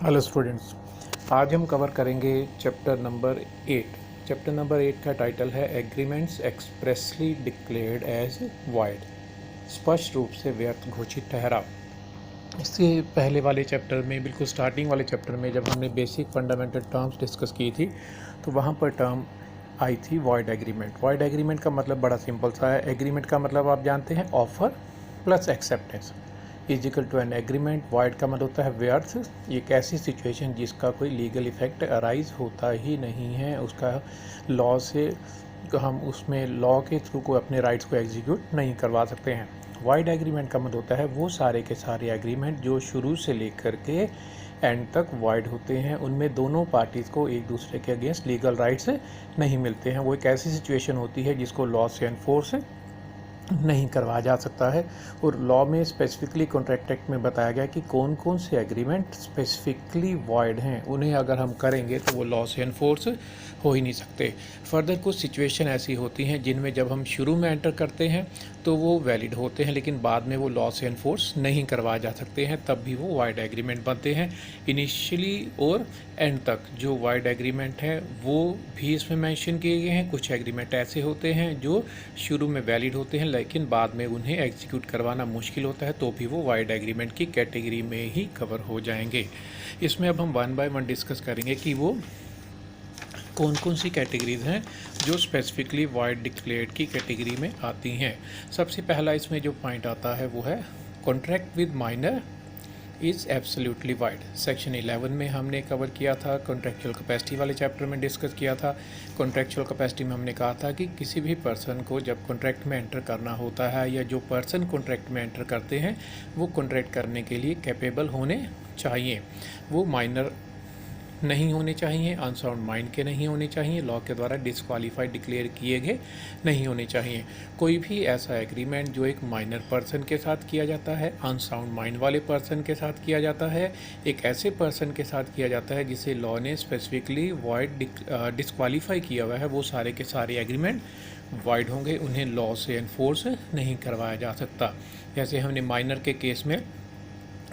Hello students, आज हम cover करेंगे चैप्टर नंबर 8। चैप्टर नंबर 8 का टाइटल है agreements expressly declared as void, स्पष्ट रूप से व्यर्थ घोषित ठहराव। इससे पहले वाले चैप्टर में, बिल्कुल स्टार्टिंग वाले चैप्टर में, जब हमने बेसिक फंडामेंटल टर्म्स डिस्कस की थी तो वहाँ पर टर्म आई थी वॉइड एग्रीमेंट। वॉइड एग्रीमेंट का मतलब बड़ा सिंपल सा है। एग्रीमेंट का मतलब आप जानते हैं offer plus acceptance is equal to an agreement. Void का मतलब होता है व्यर्थ, एक ऐसी सिचुएशन जिसका कोई लीगल इफेक्ट अराइज होता ही नहीं है, उसका लॉ से हम उसमें लॉ के थ्रू को अपने राइट्स को एग्जीक्यूट नहीं करवा सकते हैं। वाइड एग्रीमेंट का मतलब होता है वो सारे के सारे एग्रीमेंट जो शुरू से लेकर के एंड तक वाइड होते हैं, उनमें दोनों पार्टीज़ को एक दूसरे के अगेंस्ट लीगल राइट्स नहीं मिलते हैं। वो एक ऐसी सिचुएशन होती है जिसको लॉ से एनफोर्स नहीं करवाया जा सकता है। और लॉ में स्पेसिफिकली कॉन्ट्रैक्ट एक्ट में बताया गया कि कौन कौन से एग्रीमेंट स्पेसिफिकली वॉइड हैं, उन्हें अगर हम करेंगे तो वो लॉ से एनफोर्स हो ही नहीं सकते। फर्दर कुछ सिचुएशन ऐसी होती हैं जिनमें जब हम शुरू में एंटर करते हैं तो वो वैलिड होते हैं, लेकिन बाद में वो लॉ से एनफोर्स नहीं करवाए जा सकते हैं, तब भी वो वाइड एग्रीमेंट बनते हैं। इनिशियली और एंड तक जो वाइड एग्रीमेंट है वो भी इसमें मेंशन किए गए हैं। कुछ एग्रीमेंट ऐसे होते हैं जो शुरू में वैलिड होते हैं लेकिन बाद में उन्हें एग्जीक्यूट करवाना मुश्किल होता है, तो भी वो वाइड एग्रीमेंट की कैटेगरी में ही कवर हो जाएंगे। इसमें अब हम वन बाय वन डिस्कस करेंगे कि वो कौन कौन सी कैटेगरीज हैं जो स्पेसिफिकली वाइड डिक्लेयर्ड की कैटेगरी में आती हैं। सबसे पहला इसमें जो पॉइंट आता है वो है contract with minor is absolutely wide. Section 11 में हमने कवर किया था, कॉन्ट्रेक्चुअल कैपेसिटी वाले चैप्टर में डिस्कस किया था। कॉन्ट्रेक्चुअल कैपेसिटी में हमने कहा था कि किसी भी पर्सन को जब कॉन्ट्रैक्ट में एंटर करना होता है या जो पर्सन कॉन्ट्रैक्ट में एंटर करते हैं वो कॉन्ट्रैक्ट करने के लिए कैपेबल होने चाहिए। वो माइनर नहीं होने चाहिए, अनसाउंड माइंड के नहीं होने चाहिए, लॉ के द्वारा डिस्क्वालीफाइड डिक्लेयर किए गए नहीं होने चाहिए। कोई भी ऐसा एग्रीमेंट जो एक माइनर पर्सन के साथ किया जाता है, अनसाउंड माइंड वाले पर्सन के साथ किया जाता है, एक ऐसे पर्सन के साथ किया जाता है जिसे लॉ ने स्पेसिफिकली वाइड डिस्क्वालीफाई किया हुआ है, वो सारे के सारे एग्रीमेंट वाइड होंगे, उन्हें लॉ से एनफोर्स नहीं करवाया जा सकता। जैसे हमने माइनर के केस में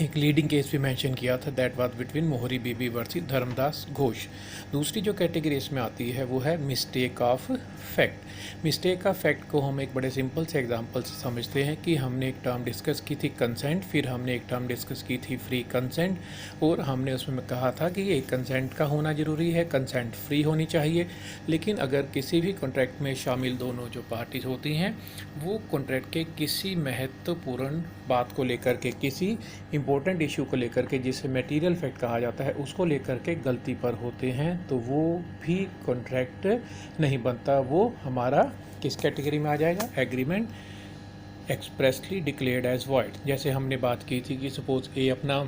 एक लीडिंग केस भी मेंशन किया था, दैट वाज बिटवीन मोहरी बीबी वर्सेस धर्मदास घोष। दूसरी जो कैटेगरी इसमें आती है वो है mistake of fact. Mistake of fact को हम एक बड़े सिंपल से एग्जांपल से समझते हैं कि हमने एक टर्म डिस्कस की थी कंसेंट, फिर हमने एक टर्म डिस्कस की थी फ्री कंसेंट, और हमने उसमें कहा था कि ये कंसेंट का होना ज़रूरी है, कंसेंट फ्री होनी चाहिए। लेकिन अगर किसी भी कॉन्ट्रैक्ट में शामिल दोनों जो पार्टीज होती हैं वो कॉन्ट्रैक्ट के किसी महत्वपूर्ण बात को लेकर के, किसी इम्पोर्टेंट इशू को लेकर के, जिसे मटेरियल फैक्ट कहा जाता है, उसको लेकर के गलती पर होते हैं, तो वो भी कॉन्ट्रैक्ट नहीं बनता। वो हमारा किस कैटेगरी में आ जाएगा? Agreement expressly declared as void. जैसे हमने बात की थी कि सपोज ए अपना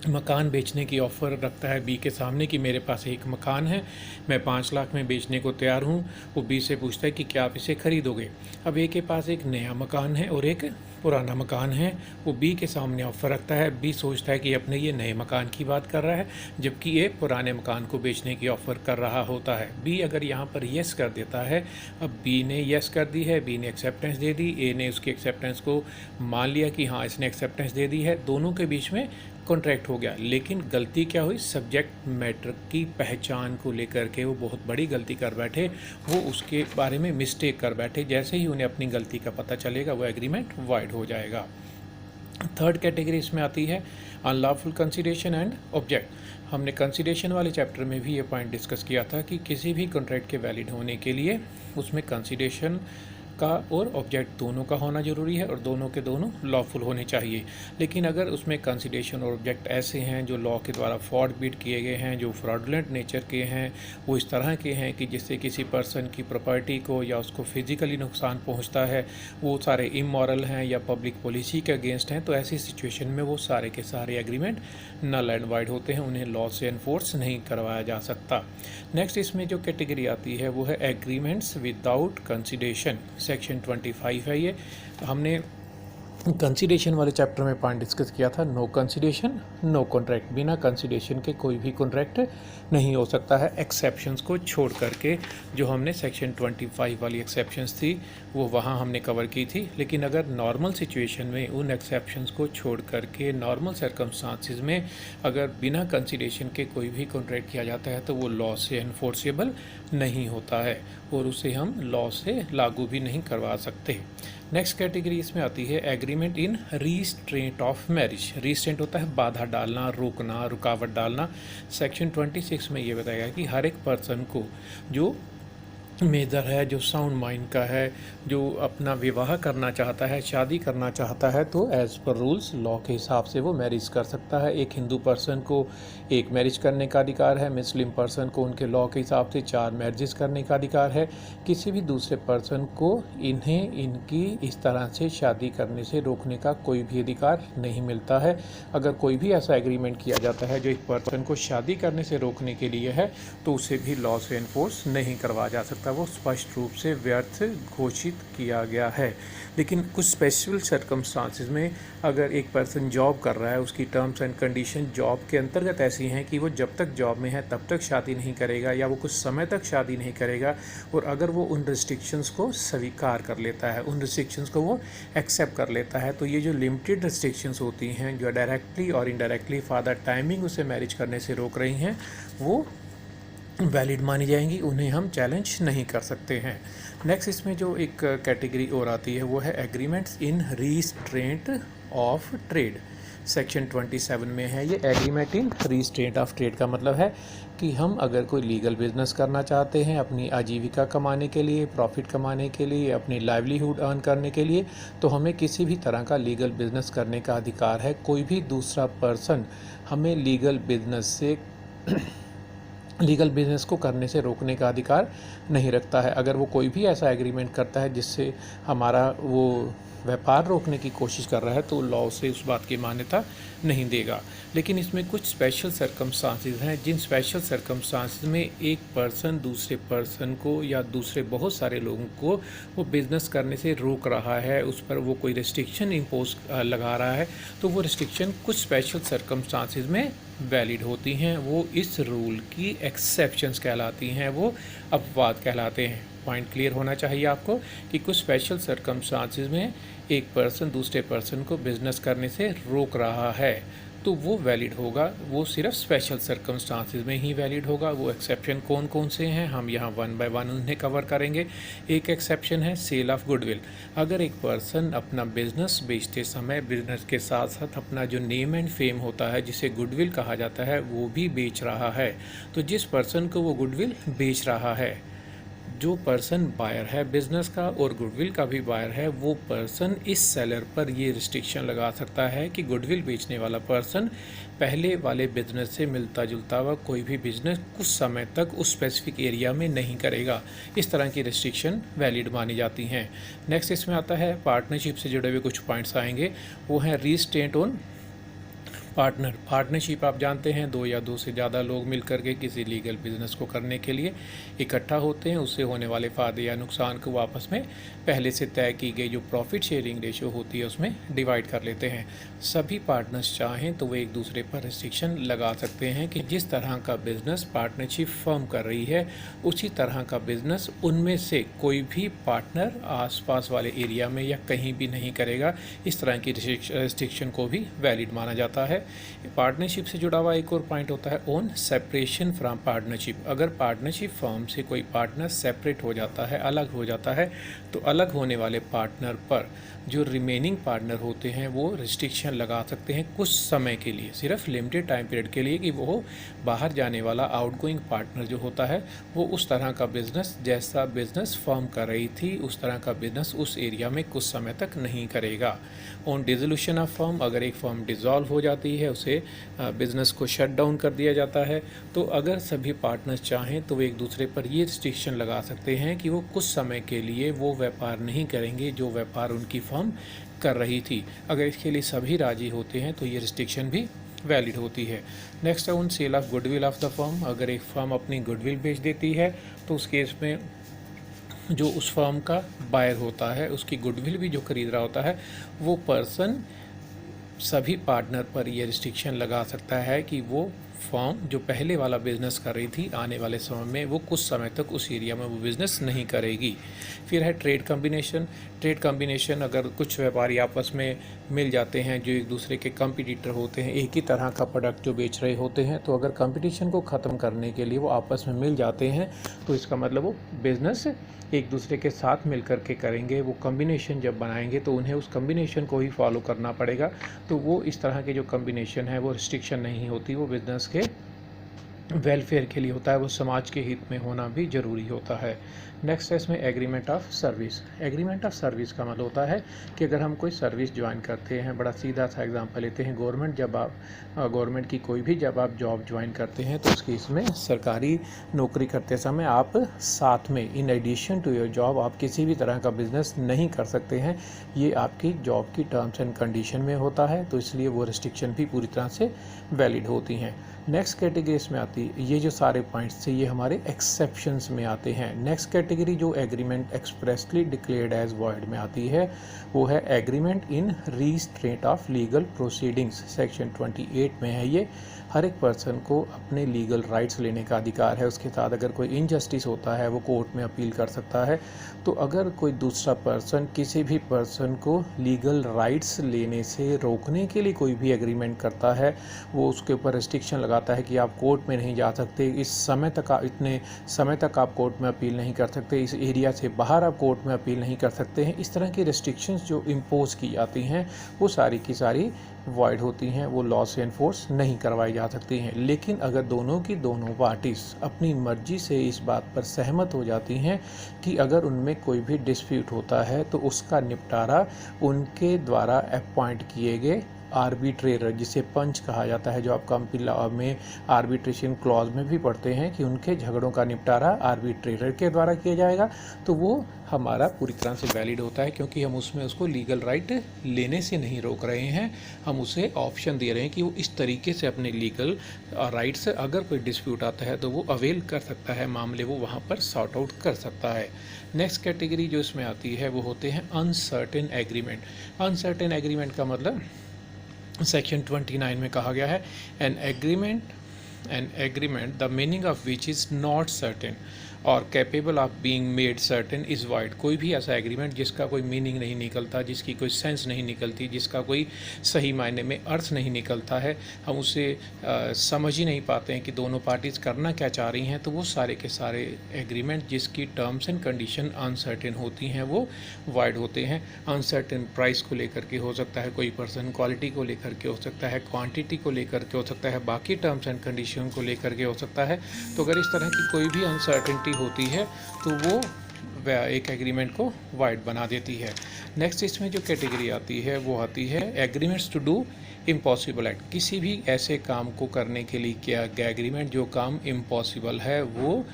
मकान बेचने की ऑफ़र रखता है बी के सामने कि मेरे पास एक मकान है, मैं 5 लाख में बेचने को तैयार हूँ। वो बी से पूछता है कि क्या आप इसे ख़रीदोगे। अब ए के पास एक नया मकान है और एक पुराना मकान है, वो बी के सामने ऑफ़र रखता है। बी सोचता है कि अपने ये नए मकान की बात कर रहा है, जबकि ये पुराने मकान को बेचने की ऑफ़र कर रहा होता है। बी अगर यहाँ पर येस कर देता है, अब बी ने येस कर दी है, बी ने एक्सेप्टेंस दे दी, ए ने उसकी एक्सेप्टेंस को मान लिया कि हाँ इसने एक्सेप्टेंस दे दी है, दोनों के बीच में कॉन्ट्रैक्ट हो गया। लेकिन गलती क्या हुई? सब्जेक्ट मैटर की पहचान को लेकर के वो बहुत बड़ी गलती कर बैठे, वो उसके बारे में मिस्टेक कर बैठे। जैसे ही उन्हें अपनी गलती का पता चलेगा वो एग्रीमेंट वाइड हो जाएगा। थर्ड कैटेगरी इसमें आती है अनलॉफुल कंसीडरेशन एंड ऑब्जेक्ट। हमने कंसीडरेशन वाले चैप्टर में भी ये पॉइंट डिस्कस किया था कि किसी भी कॉन्ट्रैक्ट के वैलिड होने के लिए उसमें कंसीडरेशन का और ऑब्जेक्ट दोनों का होना ज़रूरी है और दोनों के दोनों लॉफुल होने चाहिए। लेकिन अगर उसमें कंसीडरेशन और ऑब्जेक्ट ऐसे हैं जो लॉ के द्वारा फ्रॉड बीट किए गए हैं, जो फ्रॉडुलेंट नेचर के हैं, वो इस तरह के हैं कि जिससे किसी पर्सन की प्रॉपर्टी को या उसको फिजिकली नुकसान पहुंचता है, वो सारे इमोरल हैं या पब्लिक पॉलिसी के अगेंस्ट हैं, तो ऐसी सिचुएशन में वो सारे के सारे एग्रीमेंट नल एंड वाइड होते हैं, उन्हें लॉ से एनफोर्स नहीं करवाया जा सकता। नेक्स्ट इसमें जो कैटेगरी आती है वो है एग्रीमेंट्स विदाउट कंसीडरेशन। सेक्शन 25 है ये। हमने कंसीडरेशन वाले चैप्टर में पॉइंट डिस्कस किया था, नो कंसीडरेशन नो कॉन्ट्रैक्ट, बिना कंसीडरेशन के कोई भी कॉन्ट्रैक्ट नहीं हो सकता है, एक्सेप्शंस को छोड़ करके। जो हमने सेक्शन 25 वाली एक्सेप्शंस थी वो वहाँ हमने कवर की थी। लेकिन अगर नॉर्मल सिचुएशन में उन एक्सेप्शंस को छोड़ करके नॉर्मल सर्कमस्टांसिस में अगर बिना कंसीडरेशन के कोई भी कॉन्ट्रैक्ट किया जाता है तो वो लॉ से एनफोर्सेबल नहीं होता है और उसे हम लॉ से लागू भी नहीं करवा सकते। नेक्स्ट कैटेगरी इसमें आती है agreement in restraint of marriage. रीस्ट्रेंट होता है बाधा डालना, रोकना, रुकावट डालना। सेक्शन 26 में ये बताया गया कि हर एक पर्सन को जो मेजर है, जो साउंड माइंड का है, जो अपना विवाह करना चाहता है, शादी करना चाहता है, तो एज़ पर रूल्स लॉ के हिसाब से वो मैरिज कर सकता है। एक हिंदू पर्सन को एक मैरिज करने का अधिकार है, मुस्लिम पर्सन को उनके लॉ के हिसाब से 4 मैरिजेस करने का अधिकार है। किसी भी दूसरे पर्सन को इन्हें इनकी इस तरह से शादी करने से रोकने का कोई भी अधिकार नहीं मिलता है। अगर कोई भी ऐसा एग्रीमेंट किया जाता है जो एक पर्सन को शादी करने से रोकने के लिए है तो उसे भी लॉ से एनफोर्स नहीं करवाया जा सकता, वो स्पष्ट रूप से व्यर्थ घोषित किया गया है। लेकिन कुछ स्पेशल सर्कमस्टांसिस में अगर एक पर्सन जॉब कर रहा है, उसकी टर्म्स एंड कंडीशन जॉब के अंतर्गत ऐसी हैं कि वो जब तक जॉब में है तब तक शादी नहीं करेगा या वो कुछ समय तक शादी नहीं करेगा, और अगर वो उन रिस्ट्रिक्शंस को स्वीकार कर लेता है, उन रिस्ट्रिक्शंस को वो एक्सेप्ट कर लेता है, तो ये जो लिमिटेड रिस्ट्रिक्शंस होती हैं जो डायरेक्टली और इनडायरेक्टली फादर टाइमिंग उसे मैरिज करने से रोक रही हैं, वो वैलिड मानी जाएंगी, उन्हें हम चैलेंज नहीं कर सकते हैं। नेक्स्ट इसमें जो एक कैटेगरी और आती है वो है agreements in restraint of trade. Section 27 में है ये। Agreement in restraint of trade का मतलब है कि हम अगर कोई लीगल बिजनेस करना चाहते हैं अपनी आजीविका कमाने के लिए, प्रॉफिट कमाने के लिए, अपनी लाइवलीहुड अर्न करने के लिए, तो हमें किसी भी तरह का लीगल बिजनेस करने का अधिकार है। कोई भी दूसरा पर्सन हमें लीगल बिजनेस को करने से रोकने का अधिकार नहीं रखता है। अगर वो कोई भी ऐसा एग्रीमेंट करता है जिससे हमारा वो व्यापार रोकने की कोशिश कर रहा है तो लॉ से उस बात की मान्यता नहीं देगा। लेकिन इसमें कुछ स्पेशल सर्कमस्टांसिस हैं जिन स्पेशल सर्कमस्टांसिस में एक पर्सन दूसरे पर्सन को या दूसरे बहुत सारे लोगों को वो बिज़नेस करने से रोक रहा है, उस पर वो कोई रिस्ट्रिक्शन इम्पोज लगा रहा है, तो वो रिस्ट्रिक्शन कुछ स्पेशल सर्कमस्टांसिस में वैलिड होती हैं। वो इस रूल की एक्सेप्शंस कहलाती हैं, वो अपवाद कहलाते हैं। पॉइंट क्लियर होना चाहिए आपको कि कुछ स्पेशल सर्कमस्टांसिस में एक पर्सन दूसरे पर्सन को बिजनेस करने से रोक रहा है तो वो वैलिड होगा, वो सिर्फ स्पेशल सर्कमस्टांसिस में ही वैलिड होगा। वो एक्सेप्शन कौन कौन से हैं हम यहाँ 1 बाय 1 उन्हें कवर करेंगे। एक एक्सेप्शन है सेल ऑफ गुडविल। अगर एक पर्सन अपना बिजनेस बेचते समय बिजनेस के साथ साथ अपना जो नेम एंड फेम होता है जिसे गुडविल कहा जाता है वो भी बेच रहा है, तो जिस पर्सन को वो गुडविल बेच रहा है, जो पर्सन बायर है बिजनेस का और गुडविल का भी बायर है, वो पर्सन इस सेलर पर ये रिस्ट्रिक्शन लगा सकता है कि गुडविल बेचने वाला पर्सन पहले वाले बिजनेस से मिलता जुलता हुआ कोई भी बिजनेस कुछ समय तक उस स्पेसिफिक एरिया में नहीं करेगा। इस तरह की रिस्ट्रिक्शन वैलिड मानी जाती हैं। नेक्स्ट इसमें आता है पार्टनरशिप से जुड़े हुए कुछ पॉइंट्स आएंगे, वो हैं रीस्ट्रेंट ऑन पार्टनरशिप। आप जानते हैं 2 या 2 से ज़्यादा लोग मिलकर के किसी लीगल बिजनेस को करने के लिए इकट्ठा होते हैं, उससे होने वाले फ़ायदे या नुकसान को आपस में पहले से तय की गई जो प्रॉफिट शेयरिंग रेशो होती है उसमें डिवाइड कर लेते हैं। सभी पार्टनर्स चाहें तो वो एक दूसरे पर रिस्ट्रिक्शन लगा सकते हैं कि जिस तरह का बिजनेस पार्टनरशिप फर्म कर रही है उसी तरह का बिजनेस उनमें से कोई भी पार्टनर आसपास वाले एरिया में या कहीं भी नहीं करेगा। इस तरह की रिस्ट्रिक्शन को भी वैलिड माना जाता है। पार्टनरशिप से जुड़ा हुआ एक और पॉइंट होता है ऑन सेपरेशन फ्रॉम पार्टनरशिप। अगर पार्टनरशिप फर्म से कोई पार्टनर सेपरेट हो जाता है, अलग हो जाता है, तो अलग होने वाले पार्टनर पर जो रिमेनिंग पार्टनर होते हैं वो रिस्ट्रिक्शन लगा सकते हैं कुछ समय के लिए, सिर्फ लिमिटेड टाइम पीरियड के लिए, कि वो बाहर जाने वाला आउटगोइंग पार्टनर जो होता है वो उस तरह का बिजनेस जैसा बिजनेस फर्म कर रही थी उस तरह का बिजनेस उस एरिया में कुछ समय तक नहीं करेगा। ऑन डिसोल्यूशन ऑफ फर्म, अगर एक फर्म डिसॉल्व हो जाती है, उसे बिजनेस को शट डाउन कर दिया जाता है, तो अगर सभी पार्टनर्स चाहें तो वो एक दूसरे पर ये रिस्ट्रिक्शन लगा सकते हैं कि वो कुछ समय के लिए वो व्यापार नहीं करेंगे जो व्यापार उनकी फर्म कर रही थी। अगर इसके लिए सभी राजी होते हैं तो ये रिस्ट्रिक्शन भी वैलिड होती है। नेक्स्ट है on sale of goodwill of the firm. अगर एक फर्म अपनी गुडविल बेच देती है तो उस केस में जो उस फर्म का बायर होता है, उसकी गुडविल भी जो खरीद रहा होता है, वो पर्सन सभी पार्टनर पर ये रिस्ट्रिक्शन लगा सकता है कि वो फर्म जो पहले वाला बिज़नेस कर रही थी, आने वाले समय में वो कुछ समय तक उस एरिया में वो बिज़नेस नहीं करेगी। फिर है ट्रेड कम्बिनेशन। ट्रेड कम्बिनेशन, अगर कुछ व्यापारी आपस में मिल जाते हैं जो एक दूसरे के कंपटीटर होते हैं, एक ही तरह का प्रोडक्ट जो बेच रहे होते हैं, तो अगर कंपटीशन को ख़त्म करने के लिए वो आपस में मिल जाते हैं, तो इसका मतलब वो बिज़नेस एक दूसरे के साथ मिल कर के करेंगे। वो कम्बिनेशन जब बनाएंगे तो उन्हें उस कम्बिनेशन को ही फॉलो करना पड़ेगा। तो वो इस तरह के जो कम्बिनेशन है वो रिस्ट्रिक्शन नहीं होती, वो बिज़नेस के वेलफेयर के लिए होता है, वो समाज के हित में होना भी ज़रूरी होता है। नेक्स्ट है इसमें agreement of service. Agreement of service का मतलब होता है कि अगर हम कोई सर्विस ज्वाइन करते हैं, बड़ा सीधा सा एग्जांपल लेते हैं, गवर्नमेंट की कोई भी जब आप जॉब ज्वाइन करते हैं, तो उसकी इसमें सरकारी नौकरी करते समय आप साथ में in addition to your job आप किसी भी तरह का बिज़नेस नहीं कर सकते हैं। ये आपकी जॉब की टर्म्स एंड कंडीशन में होता है, तो इसलिए वो रिस्ट्रिक्शन भी पूरी तरह से वैलिड होती हैं। नेक्स्ट कैटेगरी इसमें आती है, ये जो सारे पॉइंट्स थे ये हमारे एक्सेप्शंस में आते हैं। नेक्स्ट कैटेगरी जो agreement expressly declared as void में आती है, वो है agreement in restraint of legal proceedings. Section 28 में है ये। हर एक पर्सन को अपने लीगल राइट्स लेने का अधिकार है। उसके साथ अगर कोई इनजस्टिस होता है वो कोर्ट में अपील कर सकता है। तो अगर कोई दूसरा पर्सन किसी भी पर्सन को लीगल राइट्स लेने से रोकने के लिए कोई भी एग्रीमेंट करता है, वो उसके ऊपर रिस्ट्रिक्शन लगाता है कि आप कोर्ट में नहीं जा सकते, इतने समय तक आप कोर्ट में अपील नहीं कर सकते, इस एरिया से बाहर आप कोर्ट में अपील नहीं कर सकते हैं, इस तरह की रिस्ट्रिक्शंस जो इम्पोज की जाती हैं वो सारी की सारी वॉइड होती हैं, वो लॉ से एनफोर्स नहीं करवाई जा सकती हैं। लेकिन अगर दोनों पार्टीज अपनी मर्जी से इस बात पर सहमत हो जाती हैं कि अगर उनमें कोई भी डिस्प्यूट होता है तो उसका निपटारा उनके द्वारा अपॉइंट किए गए आर्बिट्रेटर, जिसे पंच कहा जाता है, जो आप कंपनी लॉ में आर्बिट्रेशन क्लॉज में भी पढ़ते हैं कि उनके झगड़ों का निपटारा आर्बिट्रेटर के द्वारा किया जाएगा, तो वो हमारा पूरी तरह से वैलिड होता है, क्योंकि हम उसमें उसको लीगल राइट लेने से नहीं रोक रहे हैं, हम उसे ऑप्शन दे रहे हैं कि वो इस तरीके से अपने लीगल राइट्स, अगर कोई डिस्प्यूट आता है तो वो अवेल कर सकता है, मामले वो वहाँ पर सॉर्ट आउट कर सकता है। नेक्स्ट कैटेगरी जो इसमें आती है वो होते हैं अनसर्टेन एग्रीमेंट। अनसर्टेन एग्रीमेंट का मतलब सेक्शन 29 में कहा गया है, an agreement the meaning of which is not certain और capable of being made certain is void. कोई भी ऐसा एग्रीमेंट जिसका कोई मीनिंग नहीं निकलता, जिसकी कोई सेंस नहीं निकलती, जिसका कोई सही मायने में अर्थ नहीं निकलता है, हम उसे समझ ही नहीं पाते हैं कि दोनों पार्टीज करना क्या चाह रही हैं, तो वो सारे के सारे एग्रीमेंट जिसकी टर्म्स एंड कंडीशन अनसर्टेन होती हैं वो वाइड होते हैं। अनसर्टेन प्राइस को लेकर के हो सकता है, कोई पर्सन क्वालिटी को लेकर के हो सकता है, क्वांटिटी को लेकर के हो सकता है, बाकी टर्म्स एंड कंडीशन को लेकर के हो सकता है। तो अगर इस तरह की कोई भी अनसर्टेनिटी होती है तो वो एक एग्रीमेंट को वाइड बना देती है। नेक्स्ट इसमें जो कैटेगरी आती है वो आती है agreements to do impossible act. किसी भी ऐसे काम को करने के लिए किया गया एग्रीमेंट जो काम इम्पॉसिबल है वो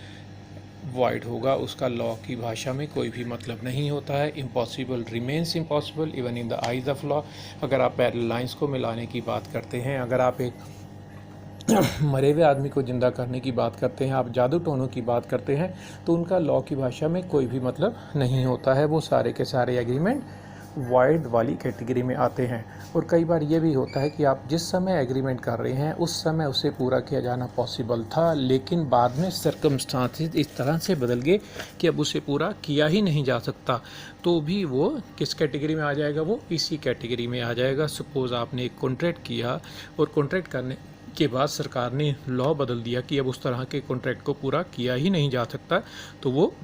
वाइड होगा, उसका लॉ की भाषा में कोई भी मतलब नहीं होता है। Impossible remains impossible even in the eyes of law. अगर आप पैरेलल लाइंस को मिलाने की बात करते हैं, अगर आप एक मरे हुए आदमी को ज़िंदा करने की बात करते हैं, आप जादू टोनों की बात करते हैं, तो उनका लॉ की भाषा में कोई भी मतलब नहीं होता है। वो सारे के सारे एग्रीमेंट वाइड वाली कैटेगरी में आते हैं। और कई बार ये भी होता है कि आप जिस समय एग्रीमेंट कर रहे हैं उस समय उसे पूरा किया जाना पॉसिबल था, लेकिन बाद में सर्कमस्टांसेस इस तरह से बदल गए कि अब उसे पूरा किया ही नहीं जा सकता, तो भी वो किस कैटेगरी में आ जाएगा, वो इसी कैटेगरी में आ जाएगा। सपोज़ आपने एक कॉन्ट्रैक्ट किया और कॉन्ट्रैक्ट करने के बाद सरकार ने लॉ बदल दिया कि अब उस तरह के कॉन्ट्रैक्ट को पूरा किया ही नहीं जा सकता, तो वो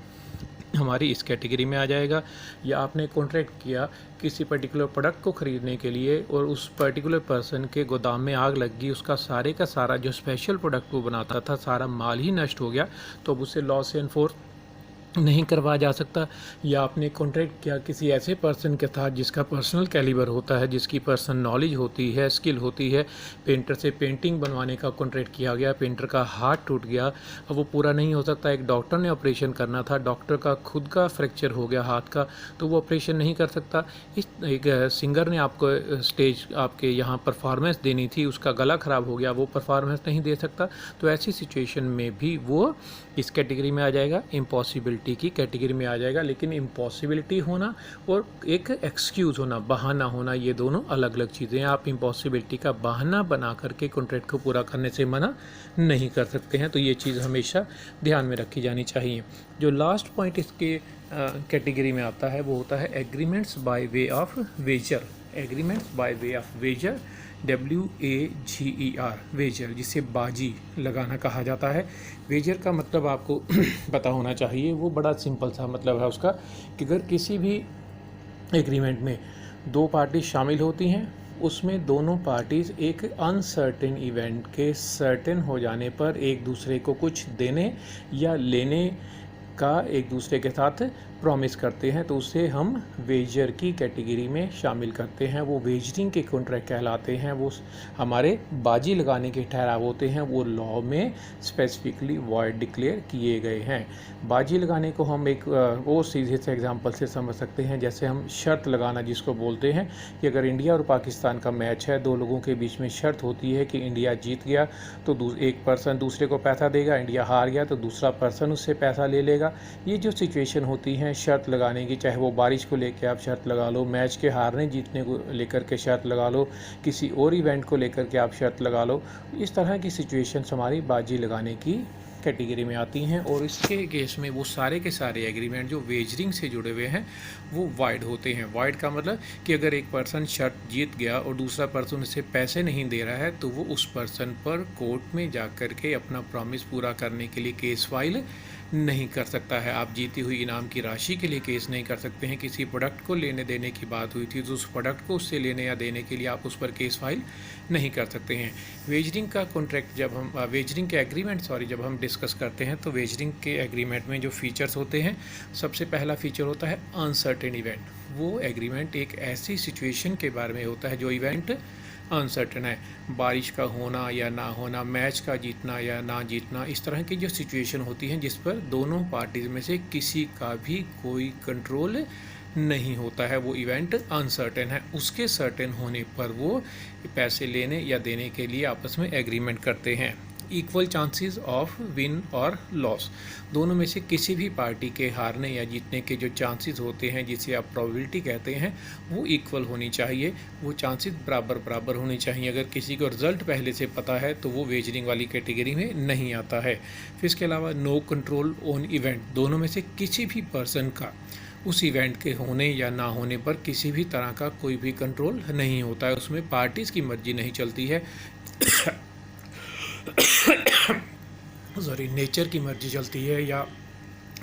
हमारी इस कैटेगरी में आ जाएगा। या आपने कॉन्ट्रैक्ट किया किसी पर्टिकुलर प्रोडक्ट को ख़रीदने के लिए और उस पर्टिकुलर पर्सन के गोदाम में आग लग गई, उसका सारे का सारा जो स्पेशल प्रोडक्ट वो बनाता था सारा माल ही नष्ट हो गया, तो अब उसे लॉ से एनफोर्स नहीं करवाया जा सकता। या आपने कॉन्ट्रैक्ट किया किसी ऐसे पर्सन के साथ जिसका पर्सनल कैलिबर होता है, जिसकी पर्सनल नॉलेज होती है, स्किल होती है, पेंटर से पेंटिंग बनवाने का कॉन्ट्रैक्ट किया गया, पेंटर का हाथ टूट गया, अब वो पूरा नहीं हो सकता। एक डॉक्टर ने ऑपरेशन करना था, डॉक्टर का खुद का फ्रैक्चर हो गया हाथ का, तो वो ऑपरेशन नहीं कर सकता। एक सिंगर ने आपको स्टेज आपके यहाँ परफॉर्मेंस देनी थी, उसका गला ख़राब हो गया, वो परफॉर्मेंस नहीं दे सकता, तो ऐसी सिचुएशन में भी वो इस कैटेगरी में आ जाएगा, इम्पॉसिबिलिटी इम्पॉसिबिलिटी की कैटेगरी में आ जाएगा। लेकिन इम्पॉसिबिलिटी होना और एक एक्सक्यूज़ होना, बहाना होना, ये दोनों अलग अलग चीज़ें हैं। आप इम्पॉसिबिलिटी का बहाना बना करके कॉन्ट्रैक्ट को पूरा करने से मना नहीं कर सकते हैं। तो ये चीज़ हमेशा ध्यान में रखी जानी चाहिए। जो लास्ट पॉइंट इसके कैटेगरी में आता है वो होता है agreements by way of wager. Agreements by way of wager, WAGER, wager, जिसे बाजी लगाना कहा जाता है। वेजर का मतलब आपको पता होना चाहिए, वो बड़ा सिंपल सा मतलब है उसका कि अगर किसी भी एग्रीमेंट में दो पार्टी शामिल होती हैं, उसमें दोनों पार्टीज़ एक अनसर्टेन इवेंट के सर्टेन हो जाने पर एक दूसरे को कुछ देने या लेने का एक दूसरे के साथ प्रॉमिस करते हैं, तो उसे हम वेजर की कैटेगरी में शामिल करते हैं। वो वेजरिंग के कॉन्ट्रैक्ट कहलाते हैं। वो हमारे बाजी लगाने के ठहराव होते हैं, वो लॉ में स्पेसिफिकली वॉइड डिक्लेयर किए गए हैं। बाजी लगाने को हम एक वो सीधे से एग्जांपल से समझ सकते हैं, जैसे हम शर्त लगाना जिसको बोलते हैं कि अगर इंडिया और पाकिस्तान का मैच है, दो लोगों के बीच में शर्त होती है कि इंडिया जीत गया तो एक पर्सन दूसरे को पैसा देगा, इंडिया हार गया तो दूसरा पर्सन उससे पैसा ले लेगा। ये जो सिचुएशन होती है शर्त लगाने की, चाहे वो बारिश को लेकर आप शर्त लगा लो, मैच के हारने जीतने को लेकर के शर्त लगा लो, किसी और इवेंट को लेकर के आप शर्त लगा लो, इस तरह की सिचुएशंस हमारी बाजी लगाने की कैटेगरी में आती हैं। और इसके केस में वो सारे के सारे एग्रीमेंट जो वेजरिंग से जुड़े हुए हैं वो वाइड होते हैं। वाइड का मतलब कि अगर एक पर्सन शर्त जीत गया और दूसरा पर्सन उसे पैसे नहीं दे रहा है तो वो उस पर्सन पर कोर्ट में जा कर के अपना प्रॉमिस पूरा करने के लिए केस फाइल नहीं कर सकता है। आप जीती हुई इनाम की राशि के लिए केस नहीं कर सकते हैं। किसी प्रोडक्ट को लेने देने की बात हुई थी तो उस प्रोडक्ट को उससे लेने या देने के लिए आप उस पर केस फाइल नहीं कर सकते हैं। वेजरिंग का कॉन्ट्रैक्ट जब हम वेजरिंग के एग्रीमेंट जब हम डिस्कस करते हैं तो वेजरिंग के एग्रीमेंट में जो फीचर्स होते हैं, सबसे पहला फीचर होता है अनसर्टेन इवेंट। वो एग्रीमेंट एक ऐसी सिचुएशन के बारे में होता है जो इवेंट अनसर्टन है, बारिश का होना या ना होना, मैच का जीतना या ना जीतना, इस तरह की जो सिचुएशन होती हैं जिस पर दोनों पार्टीज़ में से किसी का भी कोई कंट्रोल नहीं होता है, वो इवेंट अनसर्टेन है। उसके सर्टेन होने पर वो पैसे लेने या देने के लिए आपस में एग्रीमेंट करते हैं। इक्वल चांसेस ऑफ विन और लॉस, दोनों में से किसी भी पार्टी के हारने या जीतने के जो चांसेस होते हैं जिसे आप प्रोबेबिलिटी कहते हैं वो इक्वल होनी चाहिए, वो चांसेस बराबर बराबर होनी चाहिए। अगर किसी को रिजल्ट पहले से पता है तो वो वेजरिंग वाली कैटेगरी में नहीं आता है। फिर इसके अलावा नो कंट्रोल ऑन इवेंट, दोनों में से किसी भी पर्सन का उस इवेंट के होने या ना होने पर किसी भी तरह का कोई भी कंट्रोल नहीं होता है, उसमें पार्टीज़ की मर्जी नहीं चलती है सॉरी, नेचर की मर्जी चलती है या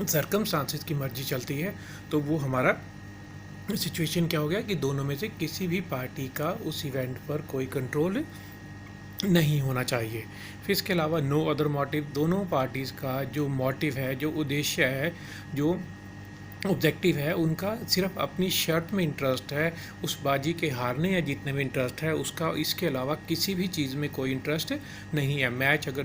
सर्कमस्टांसेस की मर्जी चलती है। तो वो हमारा सिचुएशन क्या हो गया कि दोनों में से किसी भी पार्टी का उस इवेंट पर कोई कंट्रोल नहीं होना चाहिए। फिर इसके अलावा नो अदर मोटिव, दोनों पार्टीज़ का जो मोटिव है, जो उद्देश्य है, जो ऑब्जेक्टिव है, उनका सिर्फ अपनी शर्त में इंटरेस्ट है, उस बाजी के हारने या जीतने में इंटरेस्ट है, उसका इसके अलावा किसी भी चीज़ में कोई इंटरेस्ट नहीं है। मैच अगर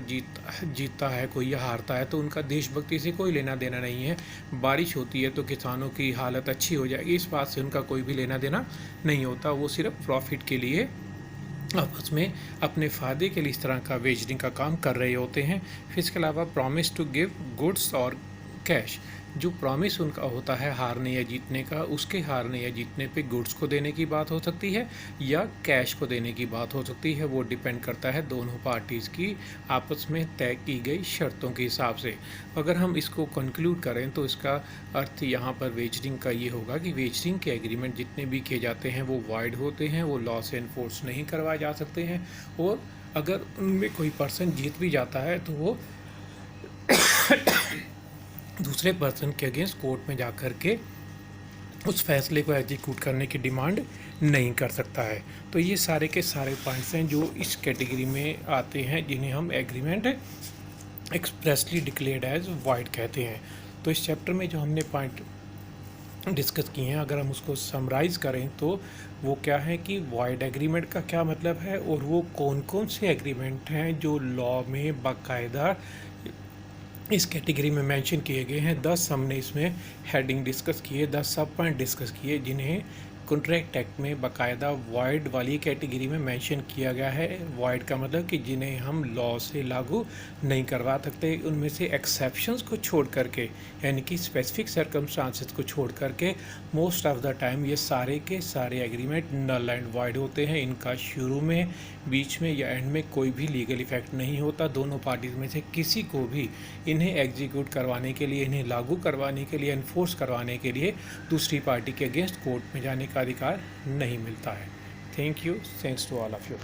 जीतता है कोई या हारता है तो उनका देशभक्ति से कोई लेना देना नहीं है। बारिश होती है तो किसानों की हालत अच्छी हो जाएगी, इस बात से उनका कोई भी लेना देना नहीं होता। वो सिर्फ प्रॉफिट के लिए आपस में अपने फ़ायदे के लिए इस तरह का वेजरिंग का काम कर रहे होते हैं। फिर इसके अलावा प्रॉमिस टू गिव गुड्स और कैश, जो प्रॉमिस उनका होता है हारने या जीतने का, उसके हारने या जीतने पे गुड्स को देने की बात हो सकती है या कैश को देने की बात हो सकती है। वो डिपेंड करता है दोनों पार्टीज़ की आपस में तय की गई शर्तों के हिसाब से। अगर हम इसको कंक्लूड करें तो इसका अर्थ यहाँ पर वेजरिंग का ये होगा कि वेजरिंग के एग्रीमेंट जितने भी किए जाते हैं वो वाइड होते हैं, वो लॉ से इन्फोर्स नहीं करवाए जा सकते हैं, और अगर उनमें कोई पर्सन जीत भी जाता है तो वो दूसरे पर्सन के अगेंस्ट कोर्ट में जा कर के उस फैसले को एग्जीक्यूट करने की डिमांड नहीं कर सकता है। तो ये सारे के सारे पॉइंट्स हैं जो इस कैटेगरी में आते हैं, जिन्हें हम agreement expressly declared as void कहते हैं। तो इस चैप्टर में जो हमने पॉइंट डिस्कस किए हैं, अगर हम उसको समराइज़ करें तो वो क्या है कि वाइड एग्रीमेंट का क्या मतलब है और वो कौन कौन से एग्रीमेंट हैं जो लॉ में बाकायदा इस कैटेगरी में मेंशन किए गए हैं। 10 हमने इसमें हेडिंग डिस्कस किए, 10 सब पॉइंट डिस्कस किए जिन्हें कॉन्ट्रैक्ट एक्ट में बाकायदा वॉइड वाली कैटेगरी में मेंशन किया गया है। वॉइड का मतलब कि जिन्हें हम लॉ से लागू नहीं करवा सकते, उनमें से एक्सेप्शंस को छोड़ करके, यानी कि स्पेसिफिक सर्कमस्टांसेस को छोड़ करके मोस्ट ऑफ द टाइम ये सारे के सारे एग्रीमेंट नल एंड वॉइड होते हैं। इनका शुरू में, बीच में या एंड में कोई भी लीगल इफेक्ट नहीं होता। दोनों पार्टीज़ में से किसी को भी इन्हें एग्जीक्यूट करवाने के लिए, इन्हें लागू करवाने के लिए, इन्फोर्स करवाने के लिए दूसरी पार्टी के अगेंस्ट कोर्ट में जाने का अधिकार नहीं मिलता है। Thank you, thanks to all of you.